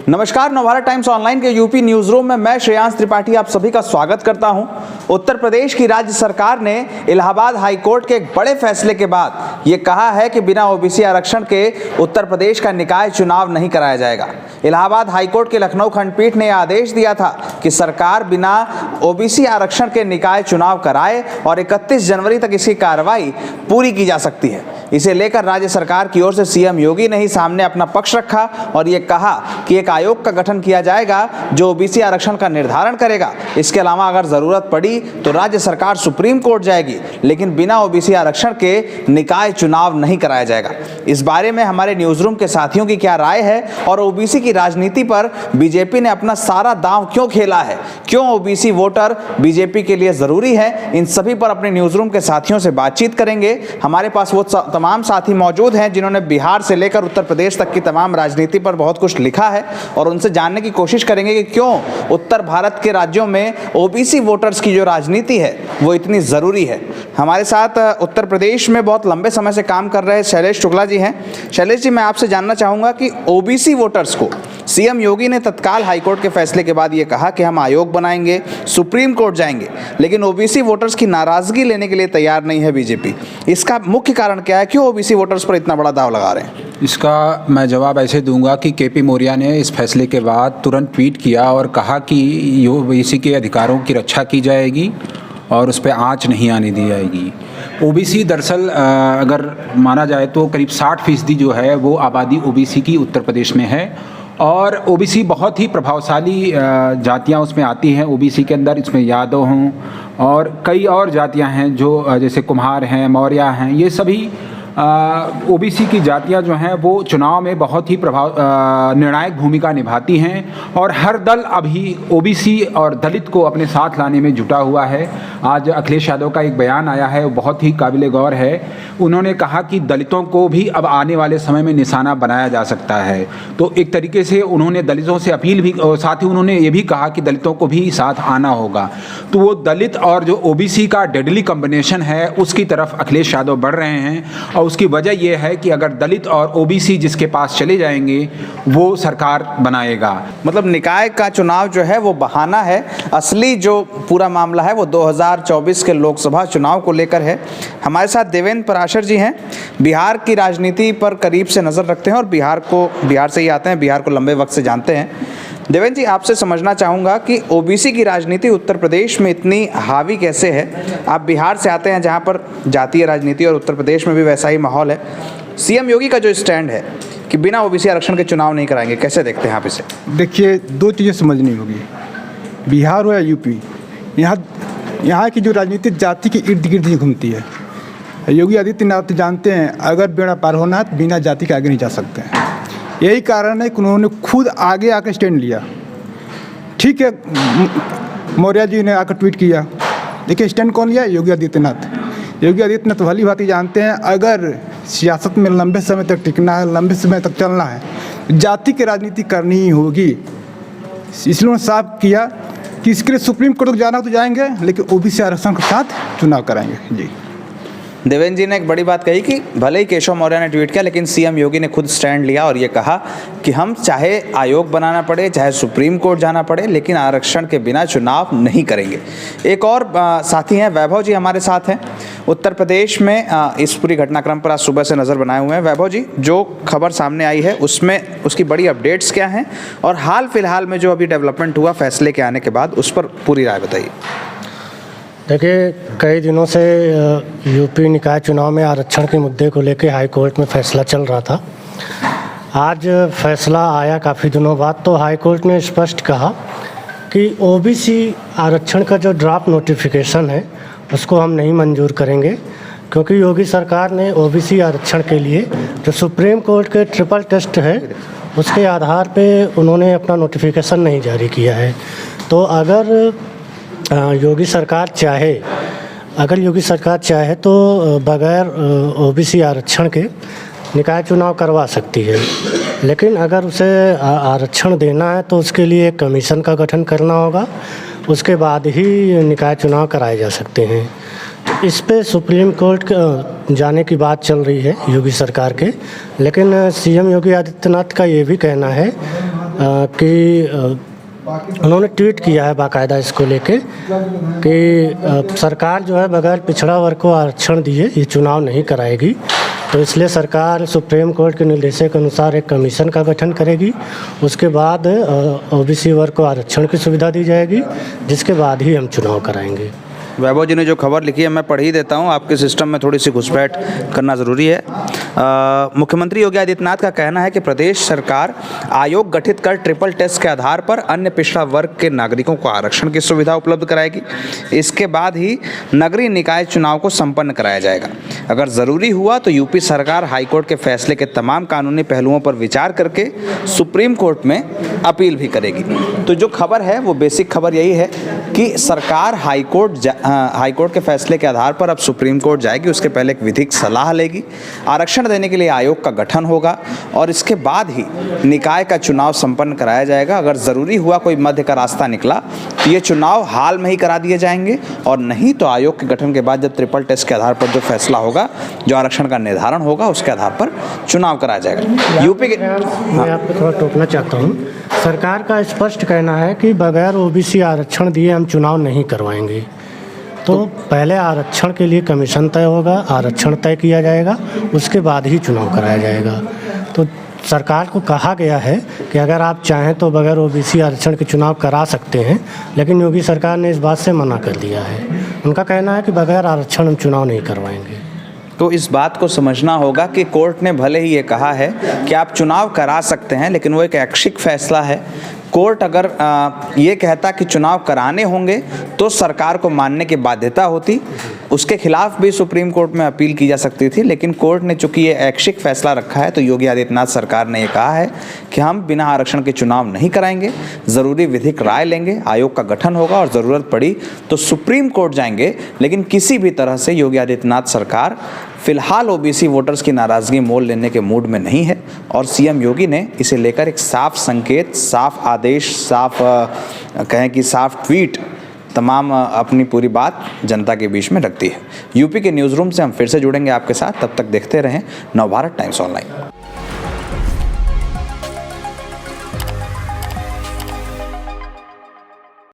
नमस्कार, Navbharat times online के UP news room में मैं श्रेयांश त्रिपाठी आप सभी का स्वागत करता हूं। उत्तर प्रदेश की राज्य सरकार ने इलाहाबाद हाई कोर्ट के एक बड़े फैसले के बाद ये कहा है कि बिना ओबीसी आरक्षण के उत्तर प्रदेश का निकाय चुनाव नहीं कराया जाएगा। इलाहाबाद हाई कोर्ट के लखनऊ खंडपीठ ने आदेश दिया था कि सरकार बिना ओबीसी आरक्षण के निकाय चुनाव कराए और 31 जनवरी तक इसकी कार्रवाई पूरी की जा सकती है। इसे लेकर राज्य सरकार की ओर से सीएम योगी ने ही सामने अपना पक्ष रखा और ये कहा कि एक आयोग का गठन किया जाएगा जो ओबीसी आरक्षण का निर्धारण करेगा। इसके अलावा अगर जरूरत पड़ी तो राज्य सरकार सुप्रीम कोर्ट जाएगी, लेकिन बिना ओबीसी आरक्षण के निकाय चुनाव नहीं कराया जाएगा। इस बारे में हमारे न्यूज रूम के साथियों की क्या राय है और ओबीसी की राजनीति पर बीजेपी ने अपना सारा दांव क्यों खेला है, क्यों ओबीसी वोटर बीजेपी के लिए जरूरी है, इन सभी पर अपने न्यूज रूम के साथियों से बातचीत करेंगे। हमारे पास वो तमाम साथी मौजूद हैं जिन्होंने बिहार से लेकर उत्तर प्रदेश तक की तमाम राजनीति पर बहुत कुछ लिखा है और उनसे जानने की कोशिश करेंगे कि क्यों उत्तर भारत के राज्यों में ओबीसी वोटर्स की जो राजनीति है वो इतनी ज़रूरी है। हमारे साथ उत्तर प्रदेश में बहुत लंबे समय से काम कर रहे शैलेश शुक्ला जी हैं। शैलेश जी, मैं आपसे जानना चाहूँगा कि ओबीसी वोटर्स को सीएम योगी ने तत्काल हाईकोर्ट के फैसले के बाद ये कहा कि हम आयोग बनाएंगे, सुप्रीम कोर्ट जाएंगे, लेकिन ओबीसी वोटर्स की नाराज़गी लेने के लिए तैयार नहीं है बीजेपी। इसका मुख्य कारण क्या है, क्यों ओबीसी वोटर्स पर इतना बड़ा दाव लगा रहे हैं? इसका मैं जवाब ऐसे दूंगा कि केपी मौर्य ने इस फैसले के बाद तुरंत ट्वीट किया और कहा कि ओबीसी के अधिकारों की रक्षा की जाएगी और उस पर आँच नहीं आने दी जाएगी। ओबीसी दरअसल अगर माना जाए तो करीब 60% जो है वो आबादी ओबीसी की उत्तर प्रदेश में है और ओबीसी बहुत ही प्रभावशाली जातियां उसमें आती हैं। ओबीसी के अंदर इसमें यादव हों और कई और जातियां हैं जो जैसे कुम्हार हैं, मौर्य हैं, ये सभी ओबीसी की जातियां जो हैं वो चुनाव में बहुत ही निर्णायक भूमिका निभाती हैं और हर दल अभी ओबीसी और दलित को अपने साथ लाने में जुटा हुआ है। आज अखिलेश यादव का एक बयान आया है, वो बहुत ही काबिल गौर है। उन्होंने कहा कि दलितों को भी अब आने वाले समय में निशाना बनाया जा सकता है। तो एक तरीके से उन्होंने दलितों से अपील भी और साथ ही उन्होंने ये भी कहा कि दलितों को भी साथ आना होगा। तो वो दलित और जो ओबीसी का डेडली कॉम्बिनेशन है उसकी तरफ अखिलेश यादव बढ़ रहे हैं और उसकी वजह यह है कि अगर दलित और ओबीसी जिसके पास चले जाएंगे वो सरकार बनाएगा। मतलब निकाय का चुनाव जो है वो बहाना है, असली जो पूरा मामला है वो 2024 के लोकसभा चुनाव को लेकर है। हमारे साथ देवेंद्र पराशर जी हैं, बिहार की राजनीति पर करीब से नज़र रखते हैं और बिहार से ही आते हैं, बिहार को लंबे वक्त से जानते हैं। देवेंद्र जी, आपसे समझना चाहूँगा कि ओबीसी की राजनीति उत्तर प्रदेश में इतनी हावी कैसे है? आप बिहार से आते हैं जहाँ पर जातीय राजनीति और उत्तर प्रदेश में भी वैसा ही माहौल है। सीएम योगी का जो स्टैंड है कि बिना ओबीसी आरक्षण के चुनाव नहीं कराएंगे, कैसे देखते हैं आप इसे? देखिए, दो चीज़ें समझनी होगी, बिहार हो या यूपी, यहाँ की जो राजनीति जाति के इर्द गिर्द ही घूमती है। योगी आदित्यनाथ जानते हैं अगर बेड़ा पार होना है तो बिना जाति के आगे नहीं जा सकते हैं। यही कारण है कि उन्होंने खुद आगे आकर स्टैंड लिया। ठीक है, मौर्य जी ने आकर ट्वीट किया, देखिए स्टैंड कौन लिया? योगी आदित्यनाथ। योगी आदित्यनाथ भली भांति जानते हैं अगर सियासत में लंबे समय तक टिकना है, लंबे समय तक चलना है, जाति की राजनीति करनी ही होगी। इसलिए उन्होंने साफ किया कि इसके लिए सुप्रीम कोर्ट तक जाना तो जाएंगे, लेकिन ओबीसी आरक्षण के साथ चुनाव कराएंगे। जी, देवेंद्र जी ने एक बड़ी बात कही कि भले ही केशव मौर्य ने ट्वीट किया, लेकिन सीएम योगी ने खुद स्टैंड लिया और ये कहा कि हम चाहे आयोग बनाना पड़े, चाहे सुप्रीम कोर्ट जाना पड़े, लेकिन आरक्षण के बिना चुनाव नहीं करेंगे। एक और साथी हैं, वैभव जी हमारे साथ हैं। उत्तर प्रदेश में इस पूरी घटनाक्रम पर आज सुबह से नज़र बनाए हुए हैं। वैभव जी, जो खबर सामने आई है उसमें उसकी बड़ी अपडेट्स क्या हैं और हाल फिलहाल में जो अभी डेवलपमेंट हुआ फैसले के आने के बाद, उस पर पूरी राय बताइए। देखिए, कई दिनों से यूपी निकाय चुनाव में आरक्षण के मुद्दे को लेकर हाई कोर्ट में फैसला चल रहा था। आज फैसला आया काफ़ी दिनों बाद, तो हाई कोर्ट ने स्पष्ट कहा कि ओबीसी आरक्षण का जो ड्राफ्ट नोटिफिकेशन है उसको हम नहीं मंजूर करेंगे, क्योंकि योगी सरकार ने ओबीसी आरक्षण के लिए जो सुप्रीम कोर्ट के ट्रिपल टेस्ट है उसके आधार पे उन्होंने अपना नोटिफिकेशन नहीं जारी किया है। तो अगर योगी सरकार चाहे तो बगैर ओबीसी आरक्षण के निकाय चुनाव करवा सकती है, लेकिन अगर उसे आरक्षण देना है तो उसके लिए एक कमीशन का गठन करना होगा, उसके बाद ही निकाय चुनाव कराए जा सकते हैं। इस पे सुप्रीम कोर्ट जाने की बात चल रही है योगी सरकार के, लेकिन सीएम योगी आदित्यनाथ का ये भी कहना है कि उन्होंने ट्वीट किया है बाकायदा इसको लेके कि सरकार जो है बगैर पिछड़ा वर्ग को आरक्षण दिए ये चुनाव नहीं कराएगी। तो इसलिए सरकार सुप्रीम कोर्ट के निर्देशों के अनुसार एक कमीशन का गठन करेगी। उसके बाद ओबीसी वर्ग को आरक्षण की सुविधा दी जाएगी, जिसके बाद ही हम चुनाव कराएंगे। वैभव जी ने जो खबर लिखी है मैं पढ़ ही देता हूँ, आपके सिस्टम में थोड़ी सी घुसपैठ करना ज़रूरी है। मुख्यमंत्री योगी आदित्यनाथ का कहना है कि प्रदेश सरकार आयोग गठित कर ट्रिपल टेस्ट के आधार पर अन्य पिछड़ा वर्ग के नागरिकों को आरक्षण की सुविधा उपलब्ध कराएगी। इसके बाद ही नगरीय निकाय चुनाव को संपन्न कराया जाएगा। अगर ज़रूरी हुआ तो यूपी सरकार हाईकोर्ट के फैसले के तमाम कानूनी पहलुओं पर विचार करके सुप्रीम कोर्ट में अपील भी करेगी। तो जो खबर है वो बेसिक खबर यही है कि सरकार हाईकोर्ट के फैसले के आधार पर अब सुप्रीम कोर्ट जाएगी। उसके पहले एक विधिक सलाह लेगी, आरक्षण देने के लिए आयोग का गठन होगा और इसके बाद ही निकाय का चुनाव संपन्न कराया जाएगा। अगर ज़रूरी हुआ कोई मध्य का रास्ता निकला तो ये चुनाव हाल में ही करा दिए जाएंगे, और नहीं तो आयोग के गठन के बाद जब ट्रिपल टेस्ट के आधार पर जो फैसला होगा, जो आरक्षण का निर्धारण होगा, उसके आधार पर चुनाव कराया जाएगा। यूपी के मैं आपको थोड़ा टोकना चाहता हूँ। सरकार का स्पष्ट कहना है कि बगैर ओबीसी आरक्षण दिए हम चुनाव नहीं करवाएंगे। तो पहले आरक्षण के लिए कमीशन तय होगा, आरक्षण तय किया जाएगा, उसके बाद ही चुनाव कराया जाएगा। तो सरकार को कहा गया है कि अगर आप चाहें तो बगैर ओबीसी आरक्षण के चुनाव करा सकते हैं, लेकिन योगी सरकार ने इस बात से मना कर दिया है। उनका कहना है कि बगैर आरक्षण हम चुनाव नहीं करवाएंगे। तो इस बात को समझना होगा कि कोर्ट ने भले ही ये कहा है कि आप चुनाव करा सकते हैं, लेकिन वो एक ऐच्छिक फैसला है। कोर्ट अगर ये कहता कि चुनाव कराने होंगे तो सरकार को मानने की बाध्यता होती, उसके खिलाफ भी सुप्रीम कोर्ट में अपील की जा सकती थी। लेकिन कोर्ट ने चूंकि ये ऐच्छिक फैसला रखा है, तो योगी आदित्यनाथ सरकार ने ये कहा है कि हम बिना आरक्षण के चुनाव नहीं कराएंगे, ज़रूरी विधिक राय लेंगे, आयोग का गठन होगा और ज़रूरत पड़ी तो सुप्रीम कोर्ट जाएंगे। लेकिन किसी भी तरह से योगी आदित्यनाथ सरकार फिलहाल ओबीसी वोटर्स की नाराज़गी मोल लेने के मूड में नहीं है, और सीएम योगी ने इसे लेकर एक साफ संकेत, साफ आदेश, साफ कहें कि साफ ट्वीट तमाम अपनी पूरी बात जनता के बीच में रखती है। यूपी के न्यूज़ रूम से हम फिर से जुड़ेंगे आपके साथ, तब तक देखते रहें नवभारत टाइम्स ऑनलाइन।